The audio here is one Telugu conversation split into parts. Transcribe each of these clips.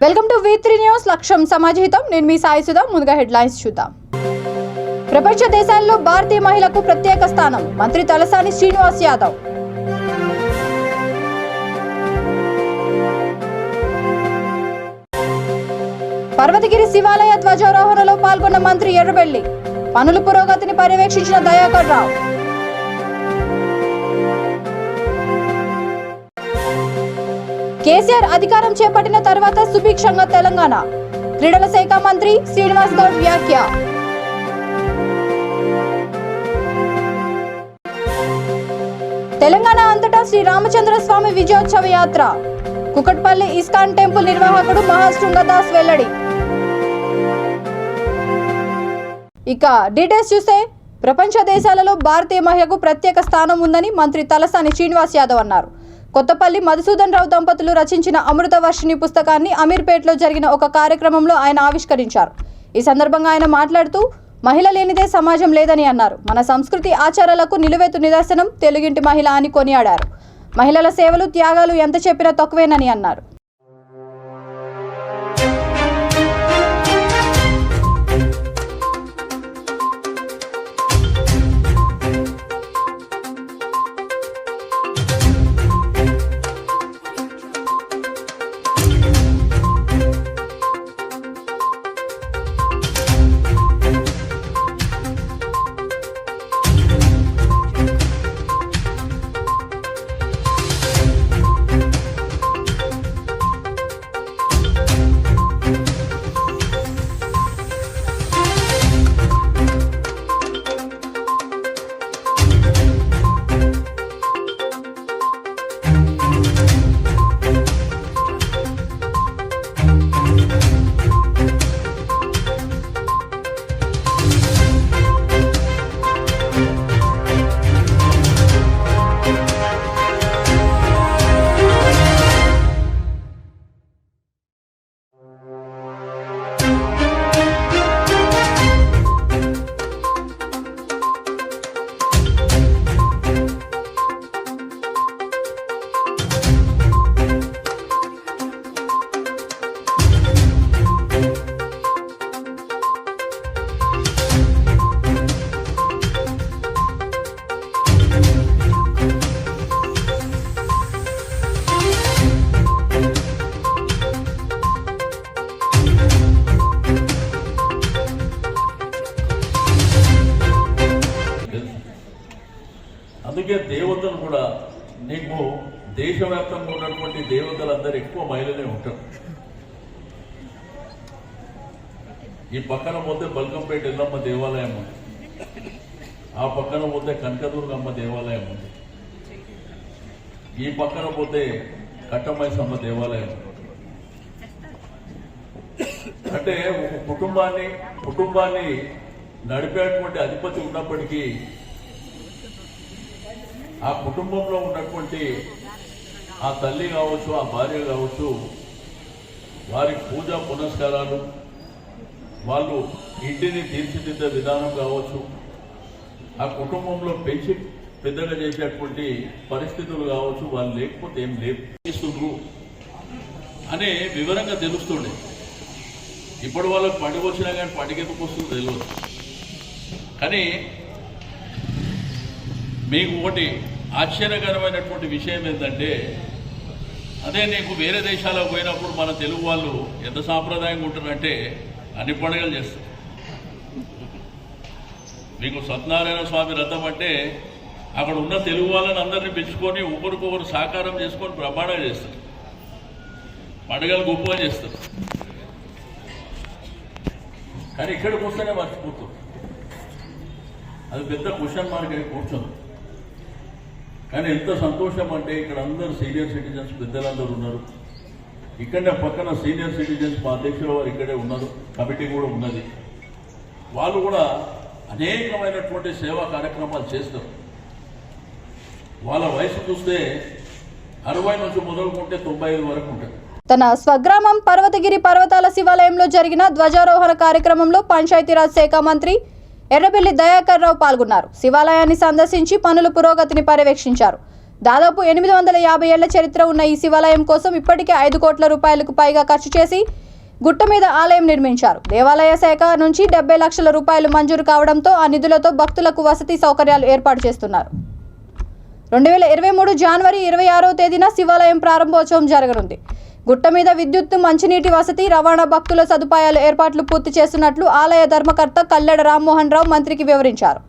Welcome to V3 news. లక్ష్యం సమాజహితం. నేను మీ సాయి సుధా. ముందుగా హెడ్లైన్స్ చూద్దాం. ప్రపంచ దేశాల్లో భారతీయ మహిళలకు ప్రత్యేక స్థానం. మంత్రి తలసాని శ్రీనివాస్ యాదవ్. పర్వతగిరి శివాలయ ధ్వజారోహణలో పాల్గొన్న మంత్రి ఎర్రబెల్లి. పనుల పురోగతిని పర్యవేక్షించిన దయాకర్ రావు. కేసీఆర్ అధికారం చేపట్టిన తర్వాత సుభిక్షంగా తెలంగాణ. క్రీడల శాఖ మంత్రి శ్రీనివాస్ గౌడ్ వ్యాఖ్య. తెలంగాణ అంతటా శ్రీ రామచంద్ర స్వామి విజయోత్సవ యాత్ర. కుకట్పల్లి ఇస్కాన్ టెంపుల్ నిర్వాహకుడు మహాశృంగదాస్ వెల్లడి. ఇక డీటెయిల్స్ చూస్తే ప్రపంచ దేశాలలో భారతీయ మహిళకు ప్రత్యేక స్థానం ఉందని మంత్రి తలసాని శ్రీనివాస్ యాదవ్ అన్నారు. కొత్తపల్లి మధుసూదన్ రావు దంపతులు రచించిన అమృత వర్షిణి పుస్తకాన్ని అమీర్పేటలో జరిగిన ఒక కార్యక్రమంలో ఆయన ఆవిష్కరించారు. ఈ సందర్భంగా ఆయన మాట్లాడుతూ మహిళ లేనిదే సమాజం లేదని అన్నారు. మన సంస్కృతి ఆచారాలకు నిలువెత్తు నిదర్శనం తెలుగింటి మహిళ అని కొనియాడారు. మహిళల సేవలు త్యాగాలు ఎంత చెప్పినా తక్కువేనని అన్నారు. అందుకే దేవతలు కూడా నీకు దేశవ్యాప్తంగా ఉన్నటువంటి దేవతలందరూ ఎక్కువ మహిళలే ఉంటారు. ఈ పక్కన పోతే బల్కంపేట ఎల్లమ్మ దేవాలయం ఉంది, ఆ పక్కన పోతే కనకదుర్గమ్మ దేవాలయం ఉంది, ఈ పక్కన పోతే కట్టమైసమ్మ దేవాలయం ఉంది. అంటే ఒక కుటుంబాన్ని నడిపేటువంటి అధిపతి ఉన్నప్పటికీ ఆ కుటుంబంలో ఉన్నటువంటి ఆ తల్లి కావచ్చు, ఆ భార్య కావచ్చు, వారి పూజా పునస్కారాలు, వాళ్ళు ఇంటిని తీర్చిదిద్దే విధానం కావచ్చు, ఆ కుటుంబంలో పెంచి పెద్దగా చేసేటువంటి పరిస్థితులు కావచ్చు, వాళ్ళు లేకపోతే ఏం లేపిస్తుండ్రు అనే వివరంగా తెలుస్తుండే. ఇప్పుడు వాళ్ళకి పండుగ వచ్చినా కానీ పండుగకు వస్తుందో తెలియదు. కానీ మీకు ఒకటి ఆశ్చర్యకరమైనటువంటి విషయం ఏంటంటే, అదే నీకు వేరే దేశాలకు పోయినప్పుడు మన తెలుగు వాళ్ళు ఎంత సాంప్రదాయంగా ఉంటారంటే అన్ని పండుగలు చేస్తారు. మీకు సత్యనారాయణ స్వామి రథం అంటే అక్కడ ఉన్న తెలుగు వాళ్ళని అందరినీ పిలుచుకొని ఒకరికొకరు సాకారం చేసుకొని బ్రహ్మాండంగా చేస్తారు, పండుగలు గొప్పగా చేస్తారు. కానీ ఇక్కడికి వస్తేనే మర్చిపోతారు. అది పెద్ద క్వశ్చన్ మార్క్ అని కూర్చోదు. కానీ ఎంత సంతోషం అంటే ఇక్కడ అందరూ సీనియర్ సిటిజన్స్ పెద్దలందరూ ఉన్నారు. ఇక్కడనే పక్కన సీనియర్ సిటిజన్స్ మా అధ్యక్షుల వారు ఇక్కడే ఉన్నారు, కమిటీ కూడా ఉన్నది. వాళ్ళు కూడా అనేకమైనటువంటి సేవా కార్యక్రమాలు చేస్తారు. వాళ్ళ వయసు చూస్తే 60 నుంచి మొదలుకుంటే 95 వరకు ఉంటుంది. తన స్వగ్రామం పర్వతగిరి పర్వతాల శివాలయంలో జరిగిన ధ్వజారోహణ కార్యక్రమంలో పంచాయతీరాజ్ శాఖ మంత్రి ఎర్రబెల్లి దయాకర్ రావు పాల్గొన్నారు. శివాలయాన్ని సందర్శించి పనుల పురోగతిని పర్యవేక్షించారు. దాదాపు 850 ఏళ్ల చరిత్ర ఉన్న ఈ శివాలయం కోసం ఇప్పటికే 5 కోట్ల రూపాయలకు పైగా ఖర్చు చేసి గుట్ట మీద ఆలయం నిర్మించారు. దేవాలయ శాఖ నుంచి 70 లక్షల రూపాయలు మంజూరు కావడంతో ఆ నిధులతో భక్తులకు వసతి సౌకర్యాలు ఏర్పాటు చేస్తున్నారు. 2023 జనవరి 26వ తేదీన శివాలయం ప్రారంభోత్సవం జరగనుంది. గుట్ట మీద విద్యుత్, మంచినీటి వసతి, రవాణా, భక్తుల సదుపాయాలు ఏర్పాట్లు పూర్తి చేస్తున్నట్లు ఆలయ ధర్మకర్త కల్లెడ రామ్మోహన్ రావు మంత్రికి వివరించారు.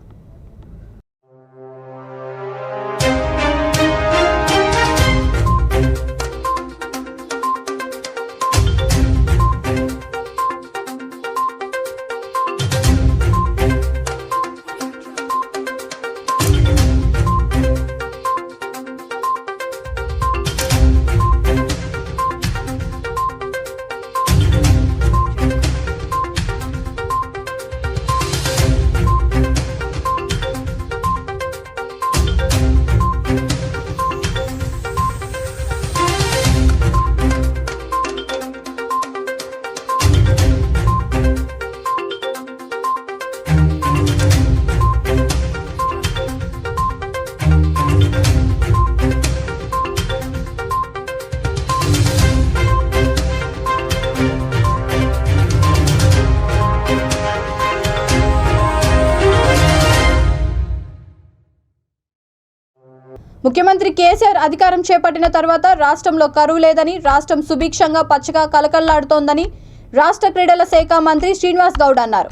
ముఖ్యమంత్రి కేసీఆర్ అధికారం చేపట్టిన తర్వాత రాష్ట్రంలో కరువు లేదని, రాష్ట్రం సుభిక్షంగా పచ్చగా కలకల్లాడుతోందని రాష్ట్ర క్రీడల శాఖ మంత్రి శ్రీనివాస్ గౌడ్ అన్నారు.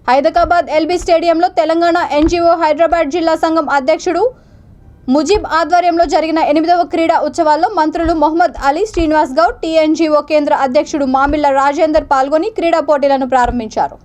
హైదరాబాద్ ఎల్బీ స్టేడియంలో తెలంగాణ ఎన్జీఓ హైదరాబాద్ జిల్లా సంఘం అధ్యక్షుడు ముజీబ్ ఆధ్వర్యంలో జరిగిన 8వ క్రీడా ఉత్సవాల్లో మంత్రులు మొహమ్మద్ అలీ, శ్రీనివాస్ గౌడ్, టీఎన్జీఓ కేంద్ర అధ్యక్షుడు మామిళ్ల రాజేందర్ పాల్గొని క్రీడా పోటీలను ప్రారంభించారు.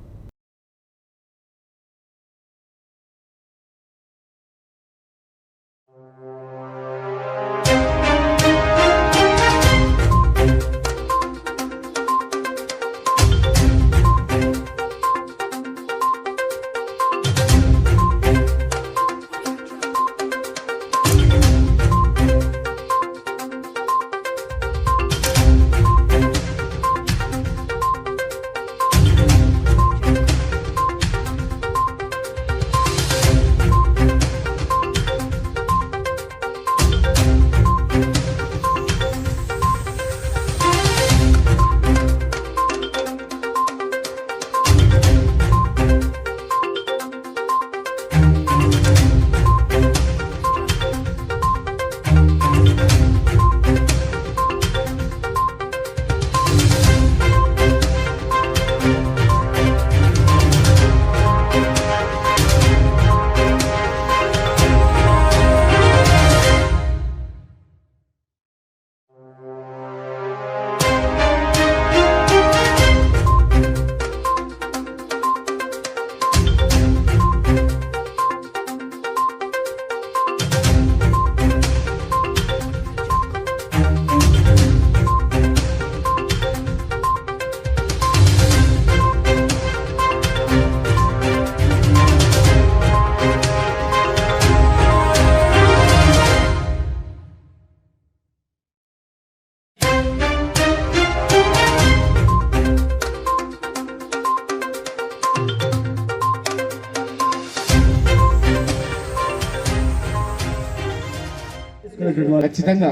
ఖచ్చితంగా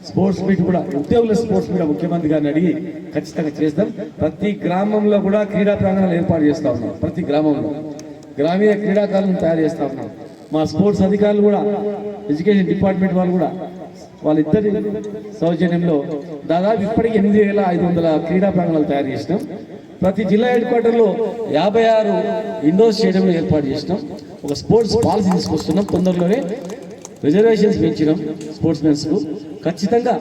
స్పోర్ట్స్ మీట్ కూడా ఉద్యోగుల స్పోర్ట్స్ మీట్ ముఖ్యమంత్రి గారిని అడిగి ఖచ్చితంగా చేస్తాం. ప్రతి గ్రామంలో కూడా క్రీడా ప్రాంగణాలు ఏర్పాటు చేస్తా ఉన్నాం. ప్రతి గ్రామంలో గ్రామీణ క్రీడాకారులను తయారు చేస్తా ఉన్నాం. మా స్పోర్ట్స్ అధికారులు కూడా, ఎడ్యుకేషన్ డిపార్ట్మెంట్ వాళ్ళు కూడా వాళ్ళిద్దరి సౌజన్యంలో దాదాపు ఇప్పటికీ 8,500 క్రీడా ప్రాంగణాలు తయారు చేసినాం. ప్రతి జిల్లా హెడ్ క్వార్టర్లో 56 ఇండోర్ స్టేడియంలు ఏర్పాటు చేసినాం. ఒక స్పోర్ట్స్ పాలసీ తీసుకొస్తున్నాం. తొందరలోనే రిజర్వేషన్స్ పెంచినాం స్పోర్ట్స్ మెన్స్కు. ఖచ్చితంగా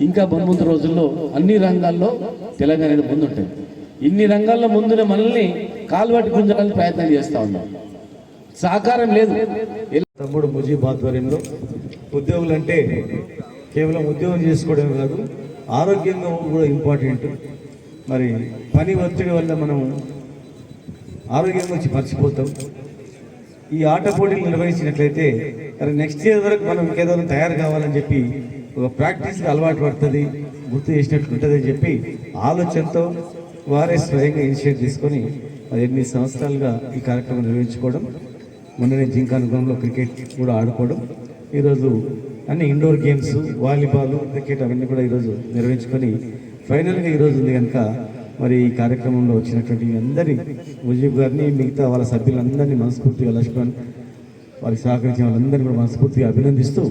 ఇంకా ముందు రోజుల్లో అన్ని రంగాల్లో తెలంగాణ ముందుంటుంది. ఇన్ని రంగాల్లో ముందునే మనల్ని కాలువట్టి గుంజడానికి ప్రయత్నం చేస్తూ ఉన్నాం. సహకారం లేదు. తమ్ముడు ముజీబ్ ఆధ్వర్యంలో ఉద్యోగులు అంటే కేవలం ఉద్యోగం చేసుకోవడమే కాదు, ఆరోగ్యంగా కూడా ఇంపార్టెంట్. మరి పని ఒత్తిడి వల్ల మనం ఆరోగ్యం వచ్చి మర్చిపోతాం. ఈ ఆట పోటీలు నిర్వహించినట్లయితే మరి నెక్స్ట్ ఇయర్ వరకు మనం ఇంకేదో తయారు కావాలని చెప్పి ఒక ప్రాక్టీస్కి అలవాటు పడుతుంది, గుర్తు చేసినట్లు ఉంటుంది అని చెప్పి ఆలోచనతో వారే స్వయంగా ఇనిషియేట్ తీసుకొని 8 సంవత్సరాలుగా ఈ కార్యక్రమం నిర్వహించుకోవడం, మొన్ననే జింకానుగంలో క్రికెట్ కూడా ఆడుకోవడం, ఈరోజు అన్ని ఇండోర్ గేమ్స్, వాలీబాల్, క్రికెట్ అవన్నీ కూడా ఈరోజు నిర్వహించుకొని ఫైనల్గా ఈరోజు ఉంది కనుక మరి ఈ కార్యక్రమంలో వచ్చినటువంటి అందరి ముజీబ్ గారిని, మిగతా వాళ్ళ సభ్యులందరినీ మనస్ఫూర్తిగా లక్ష్మణ్ వారికి సహకరించిన వాళ్ళందరినీ కూడా మనస్ఫూర్తిగా అభినందిస్తూ,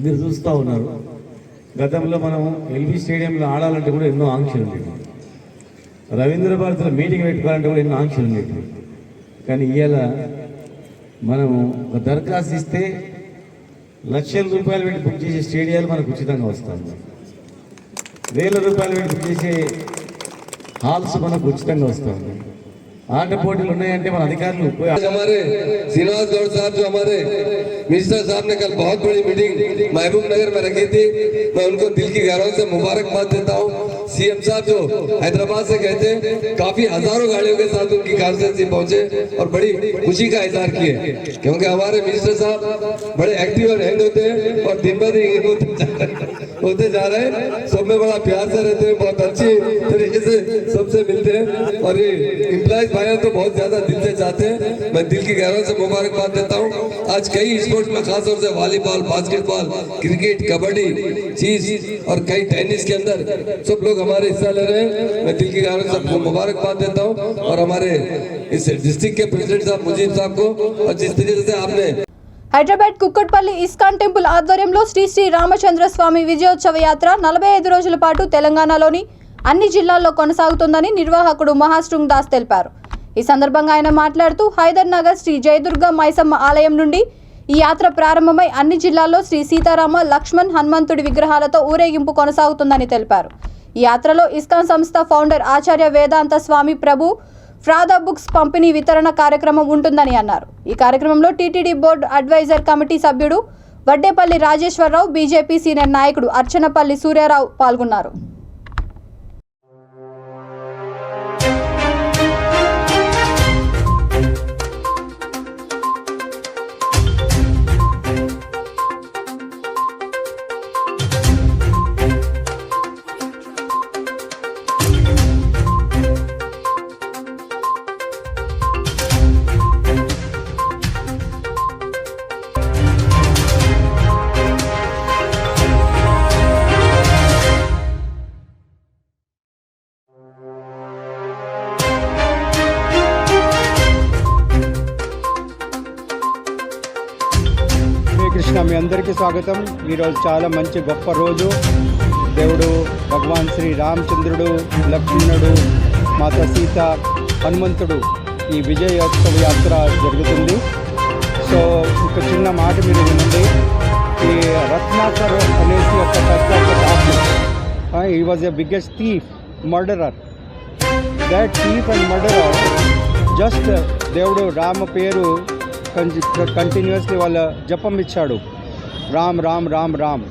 మీరు చూస్తూ ఉన్నారు గతంలో మనం ఎల్బీ స్టేడియంలో ఆడాలంటే కూడా ఎన్నో ఆంక్షలు ఉండేవి, రవీంద్ర భారతిలో మీటింగ్ పెట్టుకోవాలంటే కూడా ఎన్నో ఆంక్షలు ఉండేవి. కానీ ఇవాళ మనము ఒక దరఖాస్తు ఇస్తే లక్షల రూపాయలు పెట్టి బుక్ చేసే స్టేడియాలు మనకు ఉచితంగా వస్తుంది, వేల రూపాయలు పెట్టి బుక్ చేసే హాల్స్ మనకు ఉచితంగా వస్తుంది. आठ पोटी మన అధికారులు हमारे श्रीनिवास गौड़ साहब जो हमारे मिनिस्टर साहब ने कल बहुत बड़ी मीटिंग महबूब नगर में रखी थी, मैं उनको दिल की गहराई से मुबारकबाद देता हूँ। सीएम साहब जो हैदराबाद से गए थे, काफी हजारों गाड़ियों के साथ उनकी कॉन्स्टिट्यूंसी पहुंचे और बड़ी खुशी का इजहार किए, क्योंकि हमारे मिनिस्टर साहब बड़े एक्टिव और हैंड होते हैं और दिन ब दिन होते जा रहे हैं। सब में बड़ा प्यार से रहते हैं, बहुत अच्छी तरीके से सबसे मिलते हैं और ये एम्प्लॉयज भाई तो बहुत ज्यादा दिल से चाहते हैं। मैं दिल की गहराई से मुबारकबाद देता हूँ। आज कई स्पोर्ट्स में खासतौर से वॉलीबॉल, बास्केटबॉल, क्रिकेट, कबड्डी, चीज और कई टेनिस के अंदर सब लोग हमारे हिस्सा ले रहे हैं। मैं दिल की गहराई से सबको मुबारकबाद देता हूँ और हमारे इस डिस्ट्रिक्ट के प्रेसिडेंट साहब मुजीब साहब को, और जिस तरीके से आपने హైదరాబాద్ కుక్కట్పల్లి ఇస్కాన్ టెంపుల్ ఆధ్వర్యంలో శ్రీ శ్రీ రామచంద్ర స్వామి విజయోత్సవ యాత్ర 45 రోజుల పాటు తెలంగాణలోని అన్ని జిల్లాల్లో కొనసాగుతుందని నిర్వాహకుడు మహాశృంగ్ దాస్ తెలిపారు. ఈ సందర్భంగా ఆయన మాట్లాడుతూ హైదర్ నగర్ శ్రీ జయదుర్గ మైసమ్మ ఆలయం నుండి ఈ యాత్ర ప్రారంభమై అన్ని జిల్లాల్లో శ్రీ సీతారామ, లక్ష్మణ్, హనుమంతుడి విగ్రహాలతో ఊరేగింపు కొనసాగుతుందని తెలిపారు. ఈ యాత్రలో ఇస్కాన్ సంస్థ ఫౌండర్ ఆచార్య వేదాంత స్వామి ప్రభు ఫ్రాదా బుక్స్ పంపిణీ వితరణ కార్యక్రమం ఉంటుందని అన్నారు. ఈ కార్యక్రమంలో టీటీడీ బోర్డు అడ్వైజర్ కమిటీ సభ్యుడు వడ్డేపల్లి రాజేశ్వరరావు, బీజేపీ సీనియర్ నాయకుడు అర్చనపల్లి సూర్యారావు పాల్గొన్నారు. కృష్ణ మీ అందరికీ స్వాగతం. ఈరోజు చాలా మంచి గొప్ప రోజు. దేవుడు భగవాన్ శ్రీ రామచంద్రుడు, లక్ష్మణుడు, మాత సీత, హనుమంతుడు ఈ విజయోత్సవ యాత్ర జరుగుతుంది. సో ఒక చిన్న మాట మీరు వినండి. ఈ రత్నాకర్ అనేసి ఒక పెద్ద doctor, he was a biggest thief, murderer. That thief and murderer just దేవుడు రామ పేరు కంటిన్యూస్లీ వాళ్ళ జపం ఇచ్చాడు, రామ్ రామ్ రామ్ రామ్.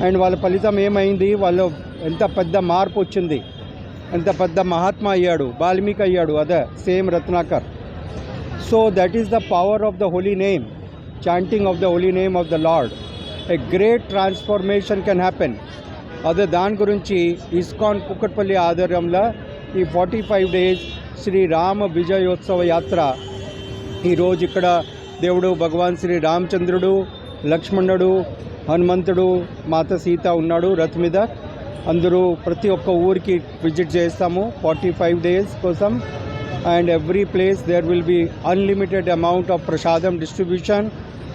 అండ్ వాళ్ళ ఫలితం ఏమైంది, వాళ్ళు ఎంత పెద్ద మార్పు వచ్చింది, ఎంత పెద్ద మహాత్మా అయ్యాడు, వాల్మీకి అయ్యాడు, అదే same Ratnakar. So that is the power of the holy name, chanting of the holy name of the lord. A great transformation can happen. అదే దాని గురించి ఇస్కాన్ కుక్కట్పల్లి ఆధ్వర్యంలో ఈ 45 days శ్రీరామ విజయోత్సవ యాత్ర ఈరోజు ఇక్కడ దేవుడు భగవాన్ శ్రీ రామచంద్రుడు, లక్ష్మణుడు, హనుమంతుడు, మాత సీత ఉన్నాడు రథ్ మీద. అందరూ ప్రతి ఒక్క ఊరికి విజిట్ చేస్తాము 45 days కోసం. And every place there will be unlimited amount of prasadam distribution,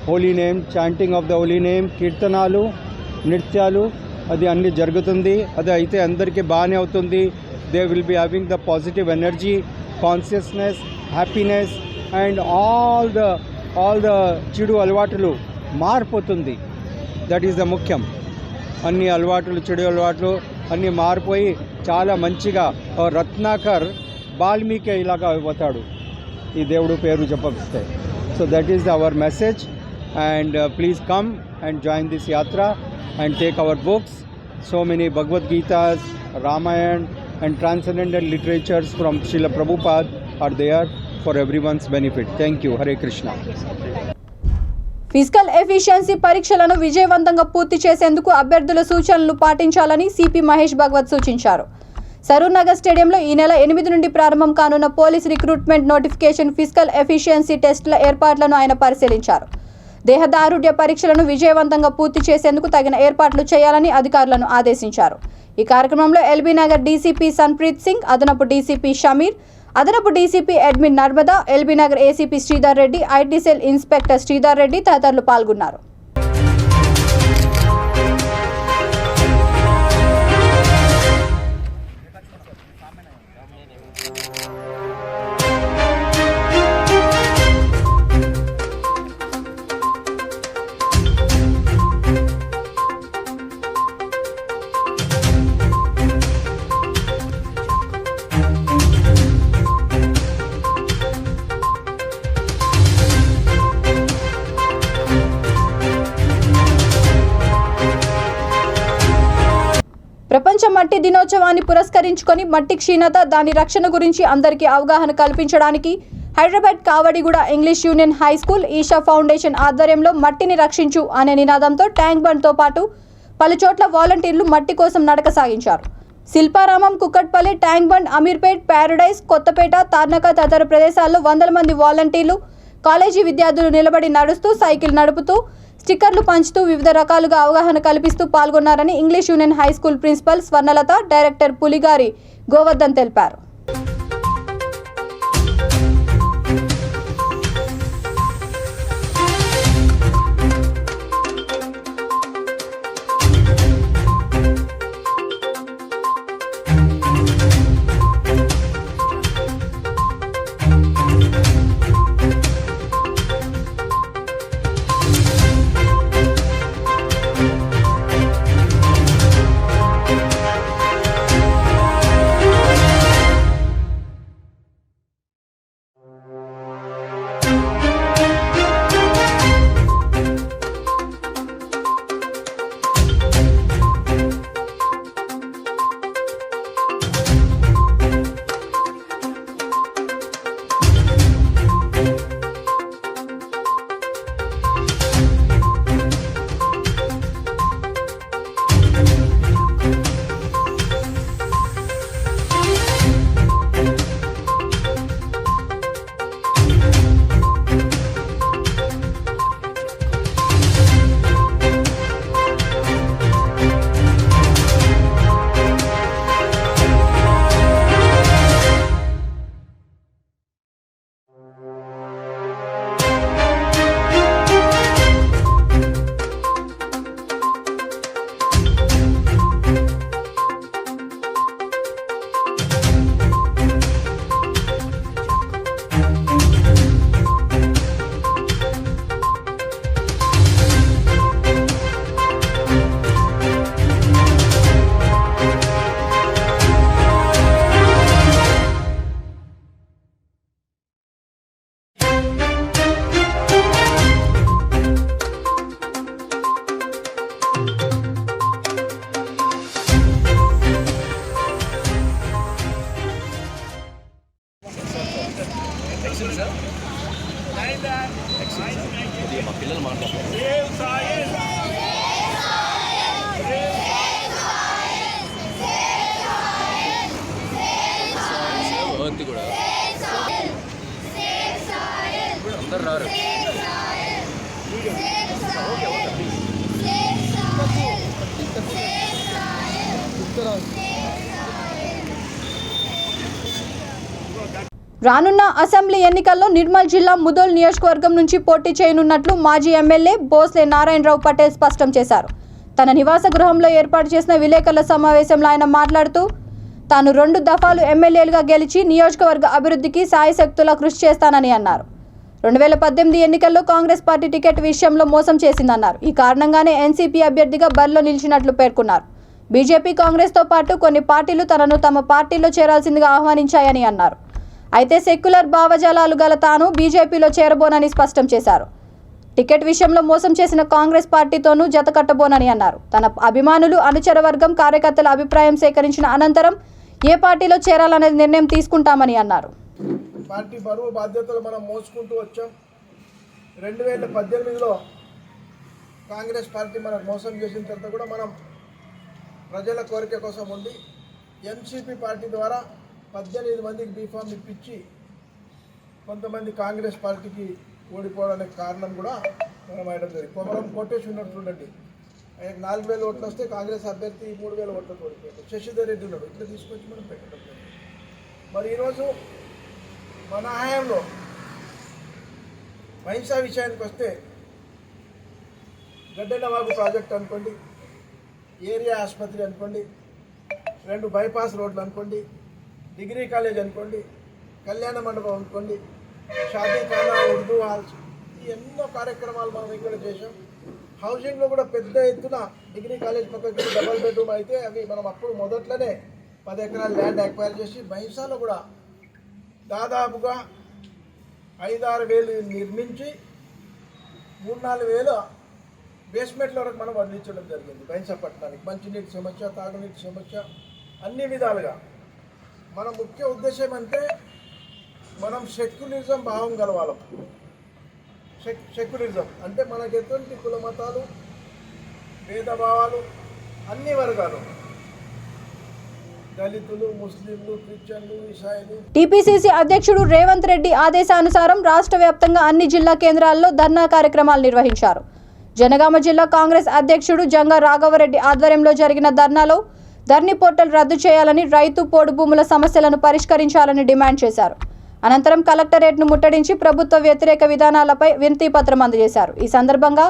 holy name, chanting of the holy name, కీర్తనాలు, నృత్యాలు, అది అన్నీ జరుగుతుంది. అది అయితే అందరికీ బాగానే అవుతుంది. They will be having the positive energy, consciousness, happiness and all the చెడు అలవాట్లు మారిపోతుంది. దట్ ఈస్ ద ముఖ్యం. అన్ని అలవాట్లు, చెడు అలవాట్లు అన్నీ మారిపోయి చాలా మంచిగా రత్నాకర్ వాల్మీకి ఇలాగా అవుతాడు ఈ దేవుడు పేరు చెప్పిస్తే. So that is our message. And please come and join this yatra and take our books. So many Bhagavad Gitas, Ramayan and transcendental literatures from Srila Prabhupada are there for everyone's benefit. Thank you. Hare Krishna. Physical efficiency పరీక్షలను విజయవంతంగా పూర్తి చేసేందుకు అభ్యర్థుల సూచనలు పాటించాలని సిపి మహేష్ భగవత్ సూచించారు. సరూర్ నగర్ స్టేడియంలో ఈ నెల 8 నుండి ప్రారంభం కానున్న police recruitment notification physical efficiency టెస్టుల ఏర్పాట్లను ఆయన పరిశీలించారు. దేహదారుఢ్య పరీక్షలను విజయవంతంగా పూర్తి చేసేందుకు తగిన ఏర్పాట్లు చేయాలని అధికారులను ఆదేశించారు. ఈ కార్యక్రమంలో ఎల్బీ నగర్ డీసీపీ సన్ప్రీత్ సింగ్, అదనపు డీసీపీ షమీర్, అదనపు DCP admin Narmada, LB Nagar ACP Sridhar Reddy, IT cell inspector Sridhar Reddy తదితరులు పాల్గొన్నారు. ప్రపంచ మట్టి దినోత్సవాన్ని పురస్కరించుకొని మట్టి క్షీణత, దాని రక్షణ గురించి అందరికీ అవగాహన కల్పించడానికి Hyderabad Kavadiguda English union high school, Isha foundation ఆధ్వర్యంలో మట్టిని రక్షించు అనే నినాదంతో ట్యాంక్ బండ్తో పాటు పలు చోట్ల వాలంటీర్లు మట్టి కోసం నడక సాగించారు. శిల్పారామం, కుక్కట్పల్లి, ట్యాంక్ బండ్, అమీర్పేట్, ప్యారడైజ్, కొత్తపేట, తార్నక తదితర ప్రదేశాల్లో వందల మంది వాలంటీర్లు, కాలేజీ విద్యార్థులు నిలబడి నడుస్తూ, సైకిల్ నడుపుతూ, స్టిక్కర్లు పంచుతూ వివిధ రకాలుగా అవగాహన కల్పిస్తూ పాల్గొన్నారని English union high school principal Swarnalatha, director Puligari Govardhan తెలిపారు. రానున్న అసెంబ్లీ ఎన్నికల్లో నిర్మల్ జిల్లా ముదోల్ నియోజకవర్గం నుంచి పోటీ చేయనున్నట్లు మాజీ ఎమ్మెల్యే బోస్లే నారాయణరావు పటేల్ స్పష్టం చేశారు. తన నివాస గృహంలో ఏర్పాటు చేసిన విలేకరుల సమావేశంలో ఆయన మాట్లాడుతూ తాను 2 దఫాలు ఎమ్మెల్యేలుగా గెలిచి నియోజకవర్గ అభివృద్ధికి సాయశక్తులా కృషి చేస్తానని అన్నారు. 2018 ఎన్నికల్లో కాంగ్రెస్ పార్టీ టికెట్ విషయంలో మోసం చేసిందన్నారు. ఈ కారణంగానే ఎన్సీపీ అభ్యర్థిగా బరిలో నిలిచినట్లు పేర్కొన్నారు. బీజేపీ, కాంగ్రెస్తో పాటు కొన్ని పార్టీలు తనను తమ పార్టీలో చేరాల్సిందిగా ఆహ్వానించాయని అన్నారు. అయితే సెక్యులర్ భావజాలాలు గల తాను బీజేపీలో చేరబోనని స్పష్టం చేశారు. టికెట్ విషయంలో మోసం చేసిన కాంగ్రెస్ పార్టీతోనూ జత కట్టబోనని అన్నారు. తన అభిమానులు, అనుచర వర్గం, కార్యకర్తల అభిప్రాయం సేకరించిన అనంతరం ఏ పార్టీలో చేరాలనేది నిర్ణయం తీసుకుంటామని అన్నారు. పార్టీ బరువు బాధ్యతలు మనం మోసుకుంటూ వచ్చాం. 2018లో కాంగ్రెస్ పార్టీ మనకు మోసం చేసిన తర్వాత కూడా మనం ప్రజల కోరిక కోసం ఉండి ఎన్సీపీ పార్టీ ద్వారా 18 మందికి బీఫామ్ ఇప్పించి కొంతమంది కాంగ్రెస్ పార్టీకి ఓడిపోవడానికి కారణం కూడా మనం వేయడం జరిగింది. కొమరం కోటేష్ ఉన్నాడు చూడండి, ఆయనకు 4,000 ఓట్లు వస్తే కాంగ్రెస్ అభ్యర్థి 3,000 ఓట్లతో ఓడిపోయాడు. శశిధర్ రెడ్డి ఉన్నాడు, ఇట్లా తీసుకొచ్చి మనం పెట్టడం జరిగింది. మరి ఈరోజు మన హయాంలో మైన్సా విషయానికి వస్తే గడ్డెన్నవాగు ప్రాజెక్ట్ అనుకోండి, ఏరియా ఆసుపత్రి అనుకోండి, 2 బైపాస్ రోడ్లు అనుకోండి, డిగ్రీ కాలేజ్ అనుకోండి, కళ్యాణ మండపం అనుకోండి, షాదీఖానా, ఉర్దూ హాల్స్, ఈ ఎన్నో కార్యక్రమాలు మనం ఇక్కడ చేసాం. హౌసింగ్లో కూడా పెద్ద ఎత్తున డిగ్రీ కాలేజ్ పక్కకి డబల్ బెడ్రూమ్ అయితే అవి మనం అప్పుడు మొదట్లోనే 10 ఎకరాల ల్యాండ్ ఎక్వైర్ చేసి మైన్సాలో కూడా దాదాపుగా 5-6 వేలు నిర్మించి 3-4 వేలు బేస్మెంట్ల వరకు మనం అందించడం జరిగింది. మైన్సా పట్టణానికి మంచినీటి సమస్య, తాగునీటి సమస్య, అన్ని విధాలుగా. మన ముఖ్య ఉద్దేశం అంటే మనం సెక్యులరిజం భావం కలవాలం. సెక్యులరిజం అంటే మనకు ఎటువంటి కుల మతాలు, భేదభావాలు, అన్ని వర్గాలు, దళితులు, ముస్లింలు, క్రిస్టియన్లు, ఇసాయిలు. టీపీసీసీ అధ్యక్షుడు రేవంత్ రెడ్డి ఆదేశానుసారం రాష్ట్ర వ్యాప్తంగా అన్ని జిల్లా కేంద్రాల్లో ధర్నా కార్యక్రమాలు నిర్వహించారు. జనగామ జిల్లా కాంగ్రెస్ అధ్యక్షుడు జంగా రాఘవరెడ్డి ఆధ్వర్యంలో జరిగిన ధర్నాలో ధరణి పోర్టల్ రద్దు చేయాలని, రైతు పోడు భూముల సమస్యలను పరిష్కరించాలని డిమాండ్ చేశారు. అనంతరం కలెక్టరేట్ను ముట్టడించి ప్రభుత్వ వ్యతిరేక విధానాలపై వినతి పత్రం అందజేశారు. ఈ సందర్భంగా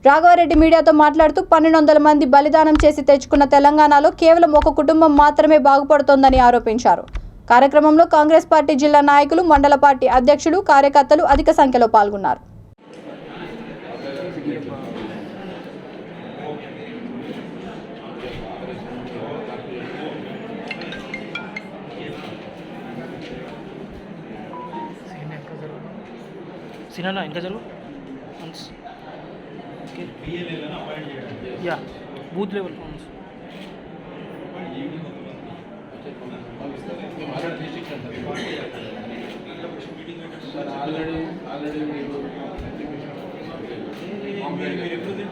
రాఘవరెడ్డి మీడియాతో మాట్లాడుతూ 1,200 మంది బలిదానం చేసి తెచ్చుకున్న తెలంగాణలో కేవలం ఒక కుటుంబం మాత్రమే బాగుపడుతోందని ఆరోపించారు. కార్యక్రమంలో కాంగ్రెస్ పార్టీ జిల్లా నాయకులు, మండల పార్టీ అధ్యక్షులు, కార్యకర్తలు అధిక సంఖ్యలో పాల్గొన్నారు. సినా ఇంకా చదువు యా బూత్ లెవెల్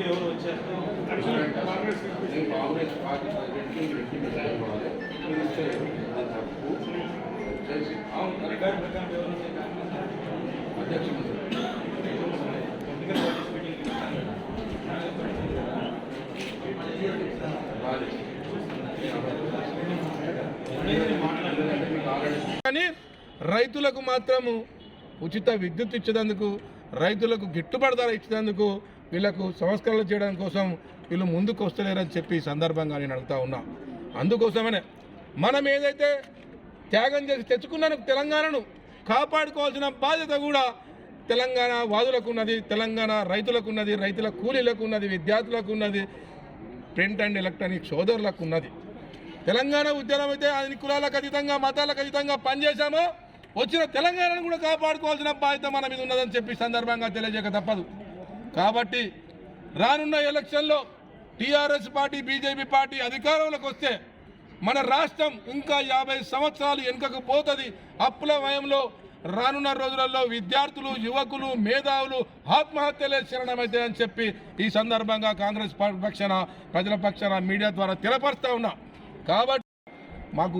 ఎవరు వచ్చారు కాంగ్రెస్ పార్టీ కానీ రైతులకు మాత్రము ఉచిత విద్యుత్ ఇచ్చేందుకు, రైతులకు గిట్టుబాటు ధర ఇచ్చేందుకు వీళ్ళకు సంస్కరణలు చేయడం కోసం వీళ్ళు ముందుకు వస్తలేరని చెప్పి సందర్భంగా నేను అడుగుతా ఉన్నా. అందుకోసమనే మనం ఏదైతే త్యాగం చేసి తెచ్చుకున్నాను తెలంగాణను కాపాడుకోవాల్సిన బాధ్యత కూడా తెలంగాణ వాదులకు ఉన్నది, తెలంగాణ రైతులకు ఉన్నది, రైతుల కూలీలకు ఉన్నది, విద్యార్థులకు ఉన్నది, ప్రింట్ అండ్ ఎలక్ట్రానిక్ సోదరులకు ఉన్నది. తెలంగాణ ఉద్యమం అయితే అన్ని కులాలకు అతీతంగా, మతాలకు అతీతంగా పనిచేశామో వచ్చిన తెలంగాణను కూడా కాపాడుకోవాల్సిన బాధ్యత మన మీద ఉన్నదని చెప్పి సందర్భంగా తెలియజేయక తప్పదు. కాబట్టి రానున్న ఎలక్షన్లో టీఆర్ఎస్ పార్టీ, బీజేపీ పార్టీ అధికారంలోకి వస్తే మన రాష్ట్రం ఇంకా 50 సంవత్సరాలు వెనుకకు పోతుంది. అప్పుల వయంలో రానున్న రోజులలో విద్యార్థులు, యువకులు, మేధావులు ఆత్మహత్యలే శరణమైతే అని చెప్పి ఈ సందర్భంగా కాంగ్రెస్ పార్టీ పక్షాన, ప్రజల పక్షాన మీడియా ద్వారా తెలపరుస్తూ ఉన్నా. కాబట్టి మాకు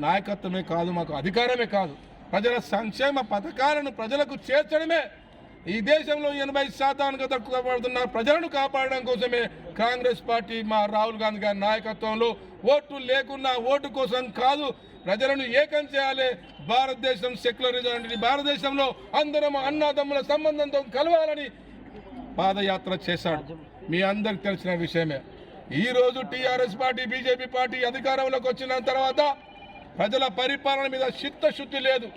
నాయకత్వమే కాదు, మాకు అధికారమే కాదు, ప్రజల సంక్షేమ పథకాలను ప్రజలకు చేర్చడమే ఈ దేశంలో 80% తక్కువపడుతున్న ప్రజలను కాపాడడం కోసమే కాంగ్రెస్ పార్టీ మా రాహుల్ గాంధీ గారి నాయకత్వంలో ఓట్లు లేకున్నా ఓటు కోసం కాదు, ప్రజలను ఏకం చేయాలి. భారతదేశం సెక్యులరిజం అంటే భారతదేశంలో అందరం అన్నదమ్ముల సంబంధంతో కలవాలని పాదయాత్ర చేశాడు. మీ అందరికి తెలిసిన విషయమే. ఈరోజు టీఆర్ఎస్ పార్టీ, బీజేపీ పార్టీ అధికారంలోకి వచ్చిన తర్వాత ప్రజల పరిపాలన మీద చిత్తశుద్ధి లేదు,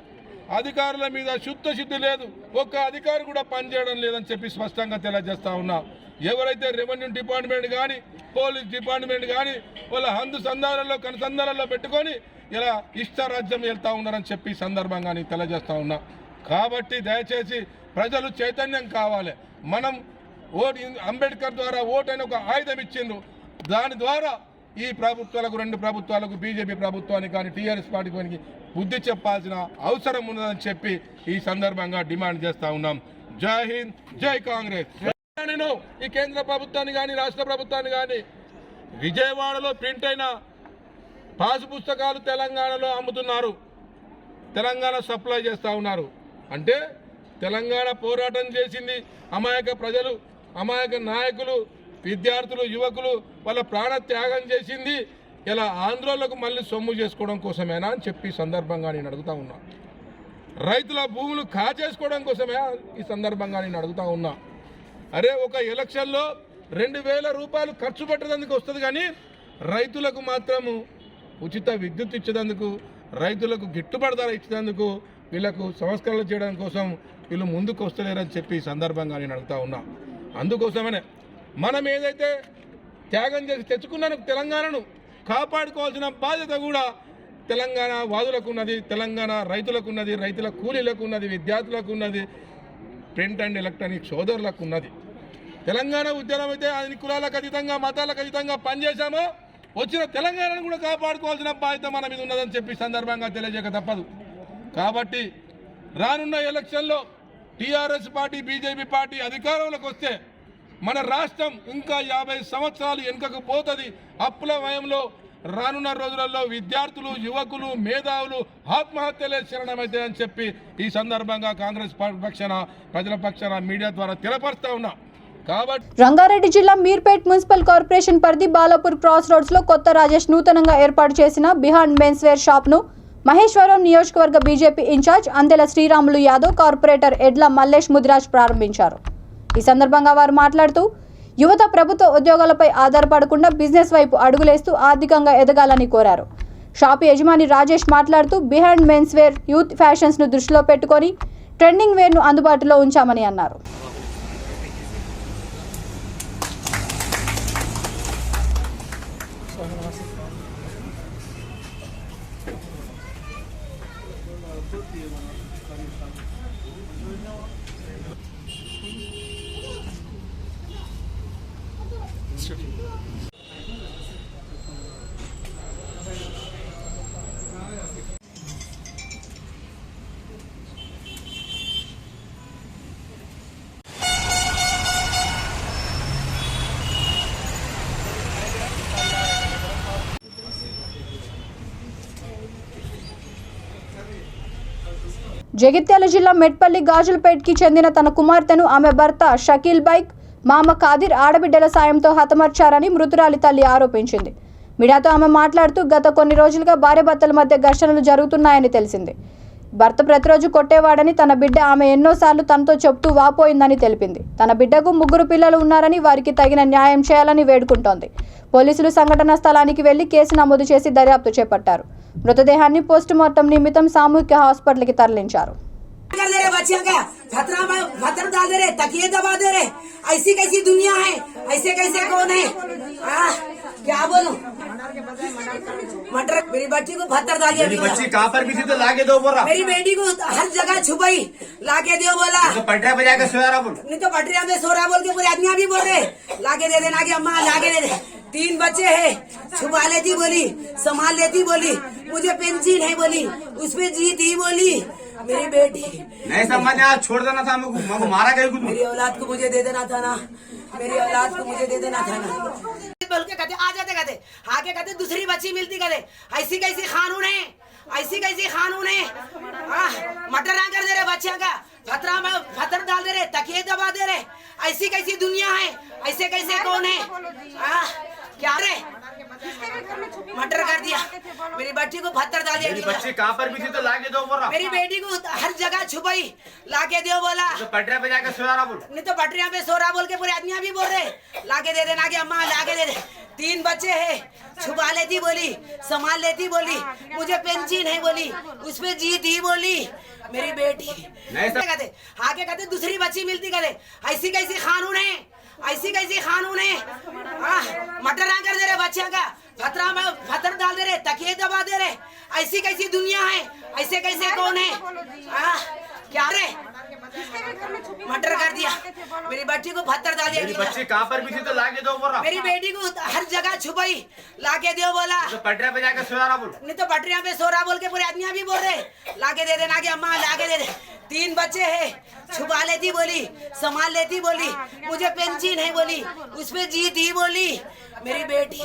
అధికారుల మీద చిత్తశుద్ధి లేదు, ఒక్క అధికారి కూడా పనిచేయడం లేదని చెప్పి స్పష్టంగా తెలియజేస్తా ఉన్నా. ఎవరైతే రెవెన్యూ డిపార్ట్మెంట్ కానీ, పోలీస్ డిపార్ట్మెంట్ కానీ వాళ్ళ కనుసంధానాల్లో పెట్టుకొని ఇలా ఇష్టరాజ్యం వెళ్తూ ఉన్నారని చెప్పి సందర్భంగా నేను తెలియజేస్తా ఉన్నా. కాబట్టి దయచేసి ప్రజలు చైతన్యం కావాలి. మనం అంబేద్కర్ ద్వారా ఓటు అనే ఒక ఆయుధం ఇచ్చిండ్రు. దాని ద్వారా ఈ ప్రభుత్వాలకు, 2 ప్రభుత్వాలకు, బీజేపీ ప్రభుత్వానికి కానీ టీఆర్ఎస్ పార్టీకి బుద్ధి చెప్పాల్సిన అవసరం ఉన్నదని చెప్పి ఈ సందర్భంగా డిమాండ్ చేస్తూ ఉన్నాం. జై హింద్, జై కాంగ్రెస్. నేను ఈ కేంద్ర ప్రభుత్వాన్ని కానీ, రాష్ట్ర ప్రభుత్వాన్ని కానీ, విజయవాడలో ప్రింట్ అయిన పాసు పుస్తకాలు తెలంగాణలో అమ్ముతున్నారు, తెలంగాణ సప్లై చేస్తూ ఉన్నారు. అంటే తెలంగాణ పోరాటం చేసింది అమాయక ప్రజలు, అమాయక నాయకులు, విద్యార్థులు, యువకులు వాళ్ళ ప్రాణ త్యాగం చేసింది ఇలా ఆంధ్రోళ్లకు మళ్ళీ సొమ్ము చేసుకోవడం కోసమేనా అని చెప్పి సందర్భంగా నేను అడుగుతా ఉన్నా. రైతుల భూములు కాజేసుకోవడం కోసమే ఈ సందర్భంగా నేను అడుగుతా ఉన్నా. అరే ఒక ఎలక్షన్లో 2000 రూపాయలు ఖర్చు పెట్టేందుకు వస్తుంది, కానీ రైతులకు మాత్రము ఉచిత విద్యుత్ ఇచ్చేందుకు, రైతులకు గిట్టుబాటు ధర ఇచ్చేందుకు, వీళ్ళకు సంస్కరణలు చేయడం కోసం వీళ్ళు ముందుకు వస్తలేరని చెప్పి ఈ సందర్భంగా నేను అడుగుతా ఉన్నా. అందుకోసమనే మనం ఏదైతే త్యాగం చేసి తెచ్చుకున్నాను తెలంగాణను కాపాడుకోవాల్సిన బాధ్యత కూడా తెలంగాణ వాదులకు ఉన్నది, తెలంగాణ రైతులకు ఉన్నది, రైతుల కూలీలకు ఉన్నది, విద్యార్థులకు ఉన్నది, ప్రింట్ అండ్ ఎలక్ట్రానిక్ సోదరులకు ఉన్నది. తెలంగాణ ఉద్యమం అయితే అన్ని కులాలకు అతీతంగా, మతాలకు అతీతంగా పనిచేశామో వచ్చిన తెలంగాణను కూడా కాపాడుకోవాల్సిన బాధ్యత మన మీద ఉన్నదని చెప్పి సందర్భంగా తెలియజేయక తప్పదు. కాబట్టి రానున్న ఎలక్షన్లో టీఆర్ఎస్ పార్టీ, బీజేపీ పార్టీ అధికారంలోకి వస్తే మన రాష్ట్రం ఇంకా 50 సంవత్సరాలు వెనుకకు పోతుంది. అప్పుల వయంలో రానున్న రోజులలో విద్యార్థులు, యువకులు, మేధావులు ఆత్మహత్యలే శరణమైతే అని చెప్పి ఈ సందర్భంగా కాంగ్రెస్ పక్షాన, ప్రజల పక్షాన మీడియా ద్వారా తెలియపరుస్తా ఉన్నా. కాబట్టి రంగారెడ్డి జిల్లా మీర్పేట్ మున్సిపల్ కార్పొరేషన్ పరిధి బాలాపూర్ క్రాస్ రోడ్స్ లో కొత్త రాజేష్ నూతనంగా ఏర్పాటు చేసిన బిహాండ్ మెన్స్ వేర్ షాప్ ను మహేశ్వరం నియోజకవర్గ BJP in-charge Andela Sriramulu Yadav, corporator Edla Mallesh Mudiraj ప్రారంభించారు. ఈ సందర్భంగా వారు మాట్లాడుతూ యువత ప్రభుత్వ ఉద్యోగాలపై ఆధారపడకుండా బిజినెస్ వైపు అడుగులేస్తూ ఆర్థికంగా ఎదగాలని కోరారు. షాపు యజమాని రాజేష్ మాట్లాడుతూ behind men's wear youth fashions ను దృష్టిలో పెట్టుకొని ట్రెండింగ్ వేర్ ను అందుబాటులో ఉంచామని అన్నారు. జగిత్యాల జిల్లా మెట్పల్లి గాజులపేట్కి చెందిన తన కుమార్తెను ఆమె భర్త షకీల్ బైక్, మామ ఖాదిర్ ఆడబిడ్డల సాయంతో హతమార్చారని మృతురాలి తల్లి ఆరోపించింది. మీడియాతో ఆమె మాట్లాడుతూ గత కొన్ని రోజులుగా భార్యాభర్తల మధ్య ఘర్షణలు జరుగుతున్నాయని తెలిసింది. భర్త ప్రతిరోజు కొట్టేవాడని, తన బిడ్డ ఆమె ఎన్నోసార్లు తనతో చెప్తూ వాపోయిందని తెలిపింది. తన బిడ్డకు 3 పిల్లలు ఉన్నారని, వారికి తగిన న్యాయం చేయాలని వేడుకుంటోంది. పోలీసులు సంఘటనా స్థలానికి వెళ్లి కేసు నమోదు చేసి దర్యాప్తు చేపట్టారు. మృతదేహాన్ని పోస్టుమార్టం నిమిత్తం సామూహిక హాస్పిటల్కి తరలించారు. ऐसी कैसी दुनिया है, ऐसे कैसे कौन है, क्या बोलूं। मटर मेरी बच्ची को पत्थर डालिए, मेरी बच्ची कहाँ पर भी थी तो लाके दो बोला, मेरी बेटी को हर जगह छुपाई लाके दो बोला, तो पटरिया पे जाकर सो रहा बोल, नहीं तो पटरिया में सो रहा बोल के पूरे आदमी भी बोल रहे लाके दे देना कि अम्मा लाके दे दे। 3 बच्चे है, छुपा लेती बोली, संभाल लेती बोली, मुझे पेंशन है बोली, उसपे जीती बोली। मेरी बेटी नहीं समझ आज छोड़ देना था, हमको मारा गया, मेरी औलाद को मुझे दे देना था ना, मेरी औलाद को मुझे दे देना था ना। बोल के कहते आ जाते, कहते आके कहते दूसरी बच्ची मिलती, कहते ऐसी कैसी कानून है, ऐसी कैसी कानून है। मटर ना कर दे रहे बच्चा का, खतरा में पत्थर डाल दे रहे, तकिए दबा दे रहे, ऐसी कैसी दुनिया है, ऐसे कैसे कौन है, क्या रे मटर कर दिया, मेरी बच्ची को पत्थर डाल दिया, मेरी बच्ची कहाँ पर भी थी तो लाके दो बोला, मेरी बेटी को हर जगह छुपाई लाके दो बोला, तो पटरिया पे जाकर सो रहा बोल, नहीं तो पटरिया पे सो रहा बोल के पूरे आदमी भी बोल रहे लाके दे देना कि अम्मा लाके दे दे। 3 बच्चे है, छुपा लेती बोली, संभाल लेती बोली, मुझे पेंशन है बोली, उसपे जीती बोली। मेरी बेटी कहते आके कहते दूसरी बच्ची मिलती, कहते ऐसी कैसी कानून है, ऐसी कैसी कानून है। मटर ना कर दे रहे बच्चा का, खतरा में पत्थर डाल दे रहे, तकिए दबा दे रहे, ऐसी कैसी दुनिया है, ऐसे कैसे कौन है, क्या रे मटर कर दिया, मेरी बच्ची को पत्थर डाल दिया, मेरी बच्ची कहाँ पर भी थी तो लाके दो बोला, मेरी बेटी को हर जगह छुपाई लाके दो बोला, तो पटरिया पे जाकर सो रहा बोल, नहीं तो पटरिया पे सो रहा बोल के पूरे आदमी भी बोल रहे लाके दे देना कि अम्मा लाके दे दे। 3 बच्चे है, छुपा लेती बोली, संभाल लेती बोली, मुझे पेंशन है बोली, उसपे जीती बोली। मेरी बेटी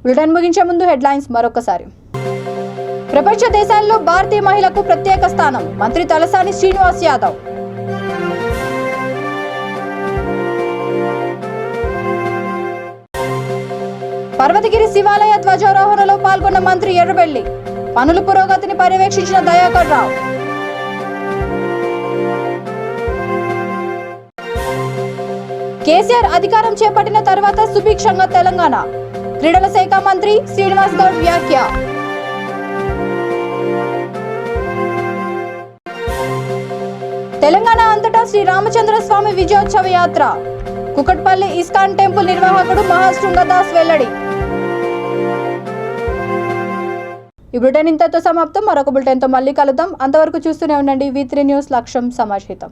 బులెటిన్ ముగించే ముందు హెడ్లైన్స్ మరొకసారి. ప్రపంచ దేశాల్లో భారతీయ మహిళకు ప్రత్యేక స్థానం మంత్రి తలసాని శ్రీనివాస్ యాదవ్. పర్వతగిరి శివాలయ ధ్వజారోహణలో పాల్గొన్న మంత్రి ఎర్రబెల్లి. పనుల పురోగతిని పర్యవేక్షించిన దయాకర్ రావు. కేసీఆర్ అధికారం చేపట్టిన తర్వాత సుభిక్షంగా తెలంగాణ. క్రీడల శాఖ మంత్రి శ్రీనివాస్ గౌడ్ వ్యాఖ్య. తెలంగాణ అంతటా శ్రీ రామచంద్ర స్వామి విజయోత్సవ యాత్ర. కుకట్పల్లి ఇస్కాన్ టెంపుల్ నిర్వాహకుడు మహాశృంగదాస్ వెల్లడి. ఈ బులెటిన్ ఇంతతో సమాప్తం. మరొక బులెటిన్తో మళ్ళీ కలుద్దాం. అంతవరకు చూస్తూనే ఉండండి V3 న్యూస్. లక్ష్యం సమాజ్ హితం.